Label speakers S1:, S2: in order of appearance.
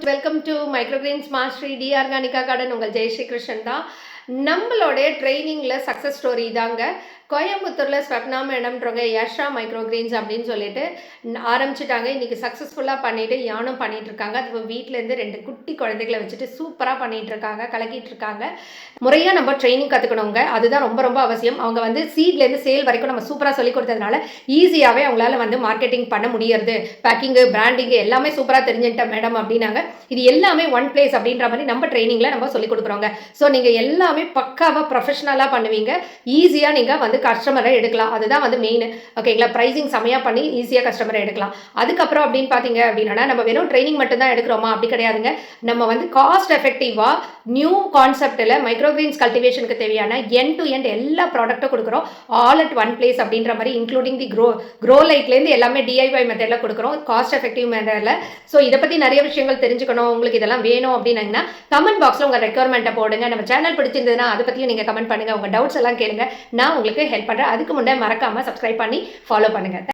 S1: Welcome to microgreens mastery the Organica garden. உங்கள் ஜெயஸ்ரீ கிருஷ்ணன் தான். நம்மளுடைய ட்ரைனிங்கில் சக்ஸஸ் ஸ்டோரி தாங்க. கோயம்புத்தூரில் ஸ்வப்னா மேடம்ன்றவங்க யஷா மைக்ரோகிரீன்ஸ் அப்படின்னு சொல்லிட்டு ஆரம்பிச்சிட்டாங்க. இன்றைக்கி சக்ஸஸ்ஃபுல்லாக பண்ணிவிட்டு யானும் பண்ணிகிட்ருக்காங்க. அது வீட்டிலேருந்து 2 குட்டி குழந்தைகளை வச்சுட்டு சூப்பராக பண்ணிகிட்ருக்காங்க, கலக்கிட்டுருக்காங்க. முறையாக நம்ம ட்ரைனிங் கற்றுக்கணுங்க. அதுதான் ரொம்ப ரொம்ப அவசியம். அவங்க வந்து சீட்லேருந்து சேல் வரைக்கும் நம்ம சூப்பராக சொல்லி கொடுத்ததுனால ஈஸியாகவே அவங்களால வந்து மார்க்கெட்டிங் பண்ண முடியறது. பேக்கிங்கு, பிராண்டிங்கு எல்லாமே சூப்பராக தெரிஞ்சுட்டேன் மேடம் அப்படின்னாங்க. இது எல்லாமே ஒன் பிளேஸ் அப்படின்ற மாதிரி நம்ம ட்ரைனிங்கில் நம்ம சொல்லிக் கொடுக்குறோங்க. ஸோ நீங்கள் எல்லாமே பக்காவாக ப்ரொஃபஷனலாக பண்ணுவீங்க. ஈஸியாக நீங்கள் வந்து கஸ்டமரை எடுக்கலாம். அதுதான் வந்து மெயின். ஓகேங்களா? ப்ரைஸிங் செமையாக பண்ணி ஈஸியாக கஸ்டமரை எடுக்கலாம். அதுக்கப்புறம் அப்படின்னு பார்த்தீங்க அப்படின்னா நம்ம வெறும் ட்ரைனிங் மட்டும்தான் எடுக்கிறோமா அப்படி கிடையாதுங்க. நம்ம வந்து காஸ்ட் எஃபெக்டிவாக நியூ கான்செப்டில் மைக்ரோகிரீன்ஸ் கல்டிவேஷனுக்கு தேவையான எண்ட் டு எண்ட் எல்லா ப்ராடக்ட்டும் கொடுக்குறோம். ஆல் அட் ஒன் பிளேஸ் அப்படின்ற மாதிரி இன்க்ளூடிங் தி க்ரோ லைட்லேருந்து எல்லாமே டிஐஒய் மெத்தடில் கொடுக்குறோம், காஸ்ட் எஃபெக்டிவ் மெத்தடில். ஸோ இதை பற்றி நிறைய விஷயங்கள் தெரிஞ்சுக்கணும், உங்களுக்கு இதெல்லாம் வேணும் அப்படின்னா கமெண்ட் பாக்ஸில் உங்கள் ரெக்யர்மெண்ட்டை போடுங்க. நம்ம சேனல் பிடிச்சிருந்ததுன்னா அதை பற்றியும் நீங்கள் கமெண்ட் பண்ணுங்கள். உங்கள் டவுட்ஸ் எல்லாம் கேளுங்க, நான் உங்களுக்கு ஹெல்ப் பண்ணுறேன். அதுக்கு முன்னே மறக்காமல் சப்ஸ்கிரைப் பண்ணி ஃபாலோ பண்ணுங்கள்.